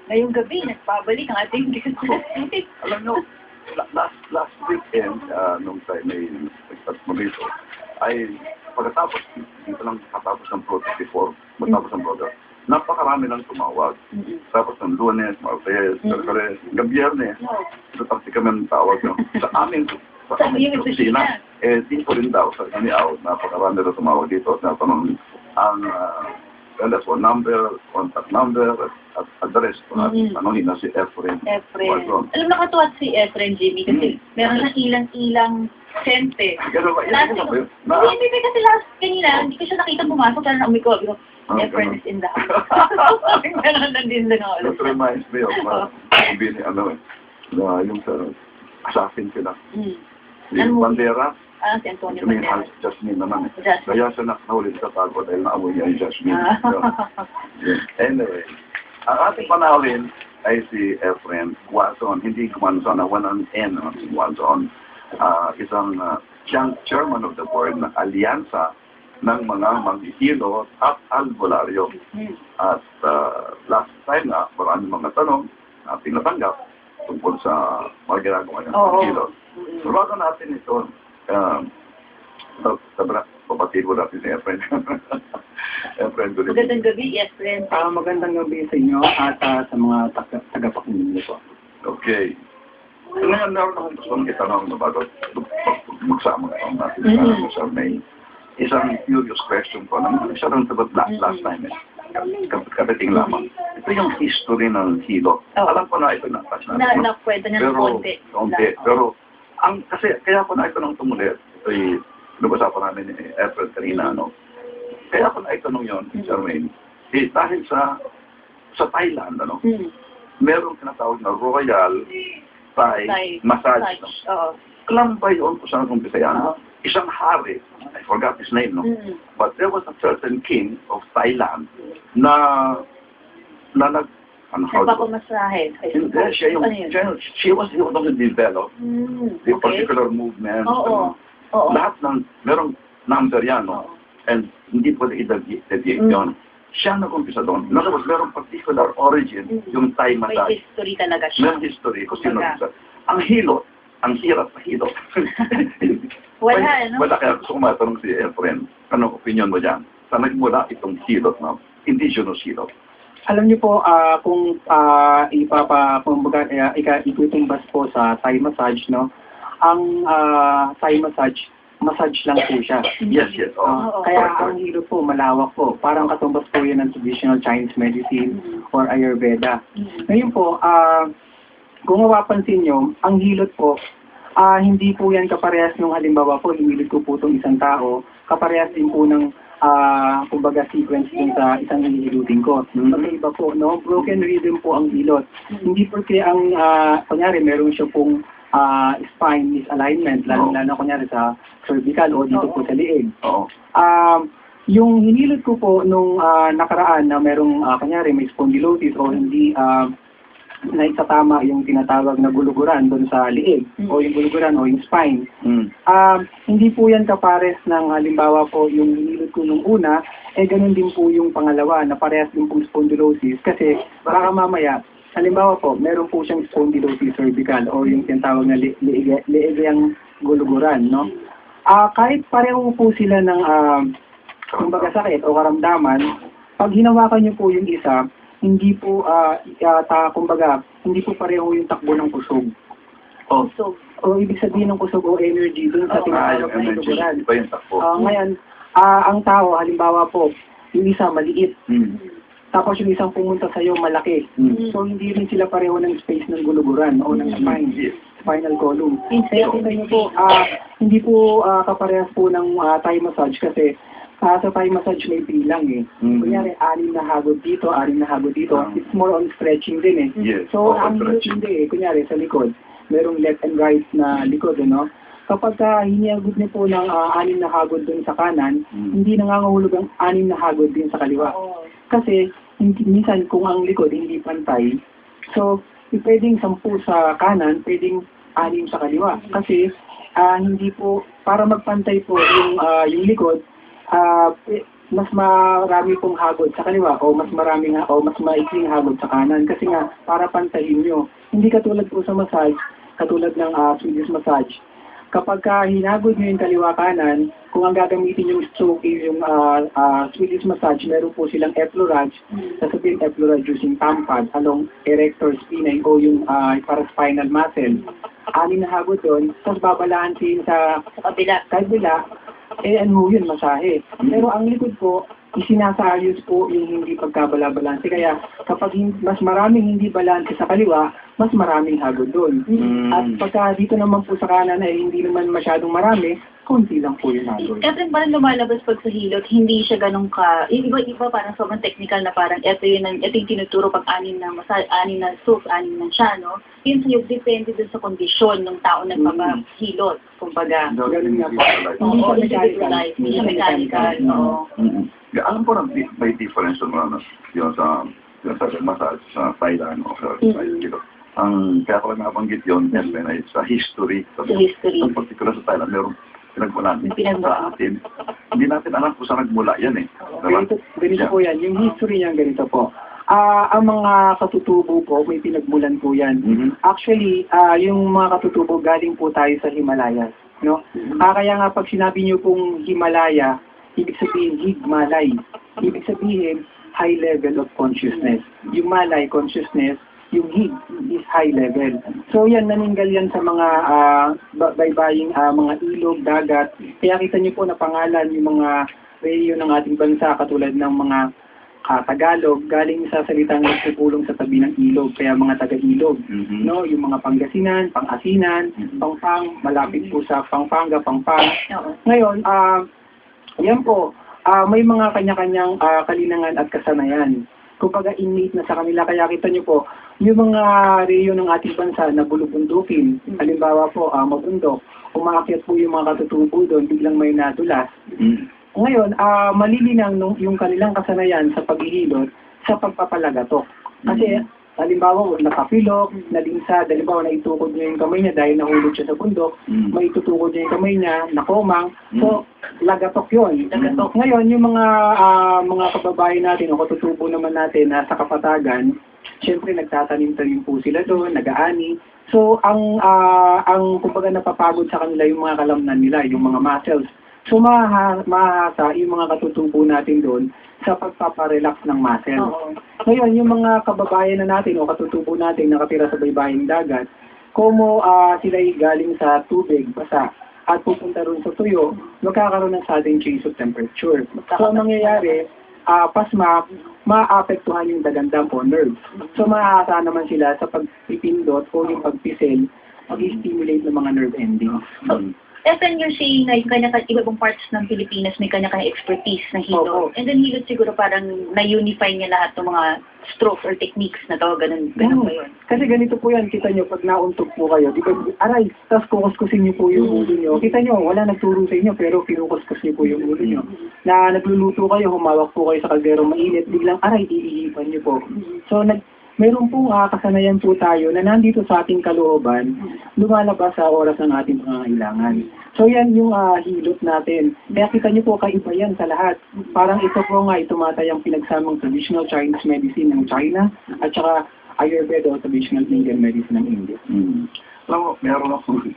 Ngayong gabi, nagpabalik ang ating guest. Alam nyo, last weekend, nung tayo may nagtat mo dito, ay pagkatapos, dito lang katapos ng protest before, matapos ng protest, napakarami lang tumawag. Tapos ng Lunes, Martes, Merkules, hanggang Biyernes, tatapos kami ng tawag. No? Sa amin, sa aming opisina, di ko rin daw sa out, napakarami na tumawag dito at natanong ang telephone number, contact number, at address kung anohin na si Efren. Efren. Alam, nakatuwa si Efren, Jimmy, kasi meron na ilang-ilang sente. Pero ba, Last yun week, hindi kasi last kanina, hindi ko siya nakita pumasok, pero na umiko. Efren is in the house. Meron na din lang ako. That reminds me of yung sa assassin sila. Yung Bandera, Si Antonio yung Banderas. Jasmine naman. Jasmine. Kaya siya nahuli sa tago dahil naamoy niya yung Jasmine. Anyway, ang ating panahon ay si Efren Watson, hindi Gumanzon, walang N, si Watson, isang siyang chairman of the board ng alyansa ng mga maghihilo at albularyo. At last time nga, maraming mga tanong na pinatanggap tungkol sa mga ginagawa ng maghihilo. So, bago natin ito, papatid mo natin si Efren. Efren, good evening. Magandang gabi, Efren. Magandang gabi sa inyo at sa mga tagapakinig niyo po. Okay. Ngayon, naroon akong gusto mong itanong na bago magsama ang natin sa may isang curious question po na isa lang sagot last time kapiting lamang. Ito yung history ng hilo. Alam ko na ito na. Nakwenta niya ng konti. Pero, kasi kaya ko na itanong tumulit. Ito yung lumasapan namin ni Efren kanina, no? Kaya ko na itanong yun, Charmaine. Dahil sa Thailand, ano? Merong tinatawag na Royal Thai Massage, no? Alam ba yun kung saan kung Bisaya? Isang hari, I forgot his name, no? But there was a certain king of Thailand na nagpapamasahe. Hindi, she was the one who developed the particular movement. Lahat ng, merong number yan, no? And hindi pwede i-deviate yun. Siya nag-umpisa doon. In other words, merong particular origin yung Thai massage. May history talaga siya. May history kung sino nag-umpisa. Ang hilot, ang hirap na hilot. Wala, no? Wala, kaya gusto ko matanong si Efren, anong opinion mo dyan? Saan nagmula itong hilot, no? Indigenous hilot. Alam niyo po, kung itutumbas po sa Thai massage, no? Ang Thai massage lang po siya. Yes. Kaya ang hilo po, malawak po. Parang katumbas po yan ng traditional Chinese medicine or Ayurveda. Ngayon po, kung mapapansin nyo, ang hilot po, hindi po yan kaparehas nung halimbawa po, hinilot ko po itong isang tao, kaparehas din po ng kumbaga sequence din sa isang hinihilutin ko. Magkaiba po, no? Broken rhythm po ang hilot. Hindi porque ang, kunyari, meron siya pong spine misalignment, lalo kunyari sa cervical o dito po sa liig. Yung hinilot ko po nung nakaraan na merong, kunyari, may spondylosis o hindi na itatama yung tinatawag na guluguran doon sa liig o yung guluguran o yung spine. Hindi po yan kapares ng halimbawa po yung hinilot ko nung una, ganun din po yung pangalawa na parehas din po spondylosis kasi baka mamaya, halimbawa po, meron po siyang spondylosis cervical o yung tinatawag na liigyang guluguran, no? Kahit pareho po sila ng kumbaga sakit o karamdaman, pag hinawakan niyo po yung isa, hindi po kumbaga hindi po pareho yung takbo ng kusog. Kusog. O ibig sabihin ng kusog o energy dun sa tinatawag na guluguran. Iba yung takbo. Ngayon, ang tao halimbawa po, yung isa maliit. Tapos yung isang pumunta sa iyo malaki. So hindi rin sila pareho ng space ng guluguran o ng spinal column. Kaya tingnan niyo po, hindi po kaparehas po ng Thai massage kasi sa Thai massage may bilang Kunyari, 6 na hagod dito, 6 na hagod dito. It's more on stretching din So, ang hindi Kunyari, sa likod, merong left and right na likod, no? Kapag hinihagod niyo po ng 6 na hagod dun sa kanan, hindi nangangahulog ang 6 na hagod din sa kaliwa. Kasi, minsan kung ang likod hindi pantay, so, pwedeng 10 sa kanan, pwedeng 6 sa kaliwa. Kasi, hindi po, para magpantay po yung likod, mas marami pong hagod sa kaliwa o mas maraming o mas maikling hagod sa kanan kasi nga para pantahin nyo. Hindi katulad po sa massage, katulad ng Swedish massage. Kapag hinagod nyo yung kaliwa kanan, kung ang gagamitin yung stroke yung Swedish massage, meron po silang effleurage, sasabihin effleurage using tampad along erector spinae o yung para spinal muscle. Anin na hagod doon, tapos babalansin sa kabila, ano yun, masahe. Pero ang likod po, isinasayos po yung hindi pagkabala-balanse. Kaya kapag mas maraming hindi balanse sa kaliwa, mas maraming hagod doon. At pagka dito naman po sa kanan ay hindi naman masyadong marami, konti lang po yung hagod. Catherine, parang lumalabas pag sa hilot, hindi siya ganun ka, iba-iba parang sobrang technical na parang ito yung tinuturo pag anin na stroke, anin na siya, no? Yun sa'yo, depende dun sa kondisyon ng tao na magpapahilot. Kumbaga, Ganun nga po. oo, individualized, hindi siya mechanical, oo. Alam ko na may difference yun sa massage sa Thailand o sa dito. Ang kaya ko lang nabanggit yun, ay sa history. Sa history. Ang particular sa Thailand, meron pinagmulan. Sa atin, hindi natin alam kung saan nagmula yan eh. Ganito po yan. Yung history niyan ganito po. Ang mga katutubo po, may pinagmulan po yan. Actually, yung mga katutubo galing po tayo sa Himalayas. No? Kaya nga pag sinabi niyo pong Himalaya, ibig sabihin Higmalay. Ibig sabihin high level of consciousness. Yung Malay, consciousness, yung Hig is high level. So yan, naninggal yan sa mga baybaying mga ilog, dagat. Kaya kita niyo po na pangalan yung mga rehiyon ng ating bansa katulad ng mga Tagalog, galing sa salitang nagpupulong sa tabi ng ilog, kaya mga taga-ilog. No, yung mga Pangasinan, Pangasinan, Pampang, malapit po sa Pampanga, Pampang. Ngayon, yan po, may mga kanya-kanyang kalinangan at kasanayan. Kumbaga innate na sa kanila, kaya kita nyo po, yung mga rehiyon ng ating bansa na bulubundukin, halimbawa po, mabundok, umaakyat po yung mga katutubo doon, biglang may natulas. Ngayon, malilinang yung kanilang kasanayan sa paghihilot sa pagpapalagatok. Kasi, halimbawa, nakapilok, nalinsad, halimbawa, naitukod niya yung kamay niya dahil nahulog siya sa bundok, maitutukod niya yung kamay niya, nakomang, so, lagatok yun. Lagatok. Ngayon, yung mga kababayan natin o katutubo naman natin na sa kapatagan, syempre, nagtatanim-tanim po sila doon, nag-aani. So, ang kumbaga napapagod sa kanila yung mga kalamnan nila, yung mga muscles. So, mahasa yung mga katutubo natin doon sa pagpaparelax ng muscle. Ngayon, yung mga kababayan na natin o katutubo natin nakatira sa baybaying dagat, kumo sila'y galing sa tubig, basa, at pupunta rin sa tuyo, magkakaroon ng sudden change of temperature. So, ang mangyayari, pasma, maapektuhan yung dagandam o nerves. So, mahasa naman sila sa pagpipindot o yung pagpisil, mag-stimulate ng mga nerve endings. Ethan, you're saying na yung iba-ibang parts ng Pilipinas may kanya-kanya expertise na hilot. And then hilot siguro parang na-unify niya lahat ng mga strokes or techniques na to, ganun ba yun? Kasi ganito po yan, kita nyo, pag nauntog po kayo, di ba, aray, tapos kukuskusin nyo po yung ulo nyo. Kita nyo, wala nagturo sa inyo, pero kinukuskus nyo po yung ulo nyo. Na nagluluto kayo, humawak po kayo sa kaldero mainit, biglang aray, iihipan nyo po. So, meron pong kasanayan po tayo na nandito sa ating kalooban, lumalabas sa oras ng ating pangangailangan. So yan yung hilot natin. Kaya kita niyo po kaiba yan sa lahat. Parang ito po nga tumatayang pinagsamang traditional Chinese medicine ng China at saka Ayurveda o traditional Indian medicine ng India. Alam mo, meron ako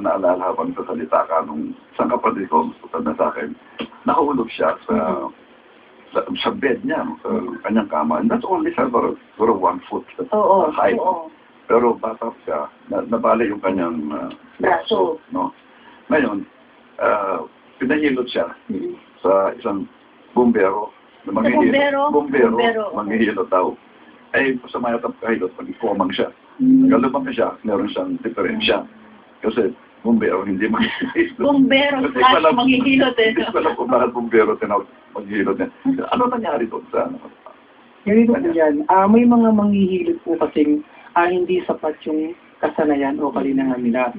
naalala habang sasalita ka nung isang kapatid ko, tutad na sa akin, nakahulog siya sa bed niya, sa kanyang kama. And that's only for 1 foot height. Pero bata siya, nabali yung kanyang braso. No? Ngayon, pinahilot siya sa isang bumbero. Manghihilot daw. Ay, sa mayatap kahilot, pag-ikomang siya. Kalubang siya, meron siyang diferensya. Kasi bumbero, hindi manghihilot. Bumbero slash manghihilot eh. Hindi ko alam kung bakit bumbero tinawag manghihilot niya. Ano nangyari doon sa ano? Ganito po yan. May mga manghihilot po kasing hindi sapat yung kasanayan o kalinangan nila.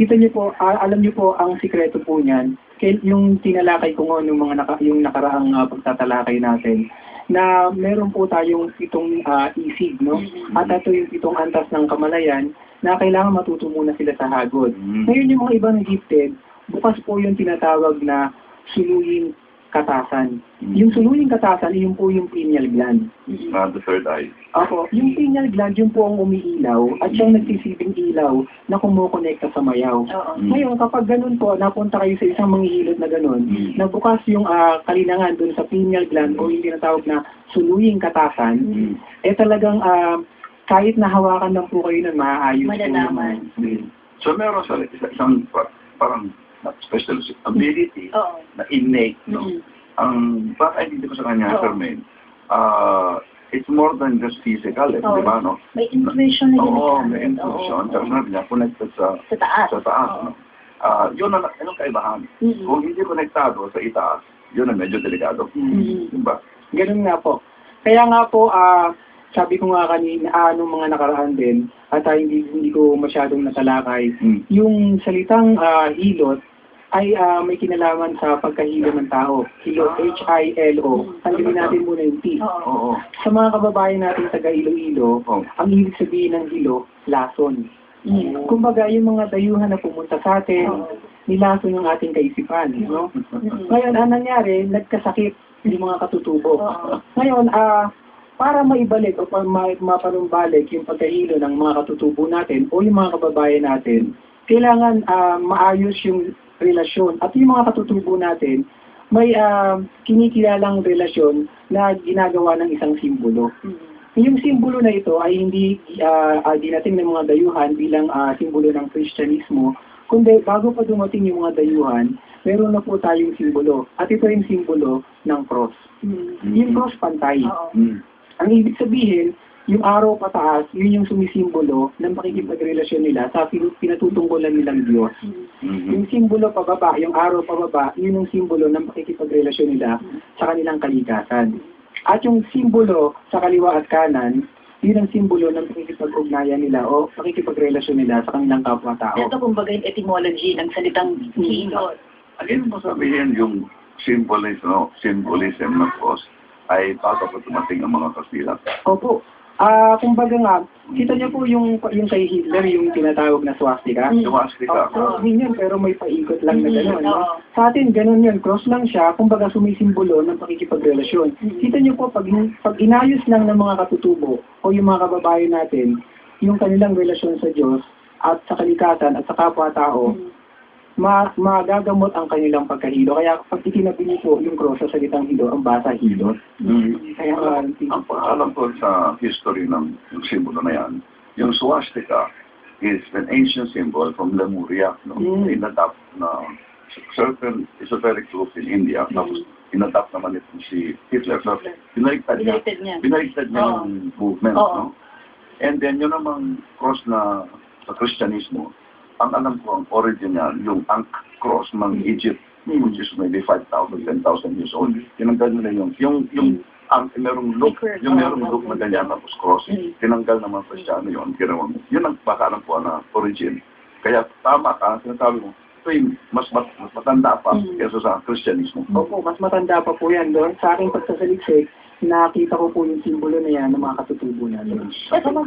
Kita niyo po, alam niyo po ang sikreto po niyan, yung tinalakay ko ng mga yung nakaraang pagtatalakay natin, na meron po tayong 7 isig, no? At ito yung 7 antas ng kamalayan na kailangan matuto muna sila sa hagod. Ngayon yung mga ibang gifted, bukas po yung tinatawag na suluyin katasan. Yung suluying katasan, yun po yung pineal gland. The third eye. Opo, yung pineal gland, yun po ang umiilaw at siyang nagsisilbing ilaw na kumukonekta sa mayaw. Oo. Ngayon, kapag ganun po, napunta kayo sa isang manghihilot na ganun, nabukas yung kalinangan dun sa pineal gland o yung tinatawag na suluying katasan, talagang kahit nahawakan lang po kayo nun, maaayos po Malalaman. naman. So meron sa isang parang special ability na innate, no? Ang baka hindi ko sa kanya, Charmaine, it's more than just physical, di ba, no? May intuition na Oo, may intuition. Pero sabi niya, connected sa taas. no? Yun ang kaibahan. Kung hindi konektado sa itaas, yun ang medyo delikado. Diba? Ganun nga po. Kaya nga po, sabi ko nga kanina, nung mga nakaraan din, at hindi ko masyadong natalakay, yung salitang hilot ay may kinalaman sa pagkahilo ng tao. Hilo, H-I-L-O. Tanggalin natin muna yung T. Oo. Sa mga kababayan natin taga Iloilo, ang ibig sabihin ng hilo, lason. Kumbaga, yung mga dayuhan na pumunta sa atin, nilason yung ating kaisipan. No? Ngayon, ang nangyari, nagkasakit yung mga katutubo. Ngayon, para maibalik o mapanumbalik yung pagkahilo ng mga katutubo natin o yung mga kababayan natin, kailangan maayos yung relasyon. At yung mga katutubo natin, may kinikilalang relasyon na ginagawa ng isang simbolo. Yung simbolo na ito ay hindi dinating ng mga dayuhan bilang simbolo ng Kristyanismo, kundi bago pa dumating yung mga dayuhan, meron na po tayong simbolo. At ito yung simbolo ng cross. Yung cross pantay. Ang ibig sabihin, yung araw pataas, yun yung sumisimbolo ng pakikipagrelasyon nila sa pinatutungkulan nilang Diyos. Yung simbolo pababa, yung araw pababa, yun yung simbolo ng pakikipagrelasyon nila sa kanilang kalikasan. At yung simbolo sa kaliwa at kanan, yun ang simbolo ng pakikipag-ugnayan nila o pakikipagrelasyon nila sa kanilang kapwa-tao. Ito kumbaga yung etymology ng salitang hilot. Ano mo sabihin yung symbolism ng cross ay bago pa dumating ang mga Kastila? Opo. Kumbaga nga, kita niyo po yung kay Hitler, yung tinatawag na swastika. Swastika. Cross din yun, pero may paikot lang na gano'n. No? Sa atin, gano'n yun. Cross lang siya, kumbaga sumisimbolo ng pakikipagrelasyon. Kita niyo po, pag inayos lang ng mga katutubo o yung mga kababayan natin, yung kanilang relasyon sa Diyos at sa kalikasan at sa kapwa-tao, magagamot ang kanilang pagkahilo. Kaya pag itinabi niyo po yung cross sa salitang hilo, ang basa hilot. Kaya ang paalam ko sa history ng simbolo na yan, yung swastika is an ancient symbol from Lemuria, no? Inadapt na certain esoteric group in India, tapos inadapt naman ito si Hitler. So, binaliktad niya yung movement, no? And then, yun namang cross na sa Kristyanismo, ang alam ko, ang origin niya, yung Ankh cross ng Egypt, which is maybe 5,000, 10,000 years old. Tinanggal nila yung merong look, na ganyan, tapos cross. Tinanggal naman sa siya, yun ang baka alam ko na origin. Kaya tama ka, sinasabi mo, ito yung mas matanda pa kaysa sa Kristyanismo. Opo, mas matanda pa po yan doon. Sa aking pagsasaliksik, nakita ko po yung simbolo na yan ng mga katutubo natin.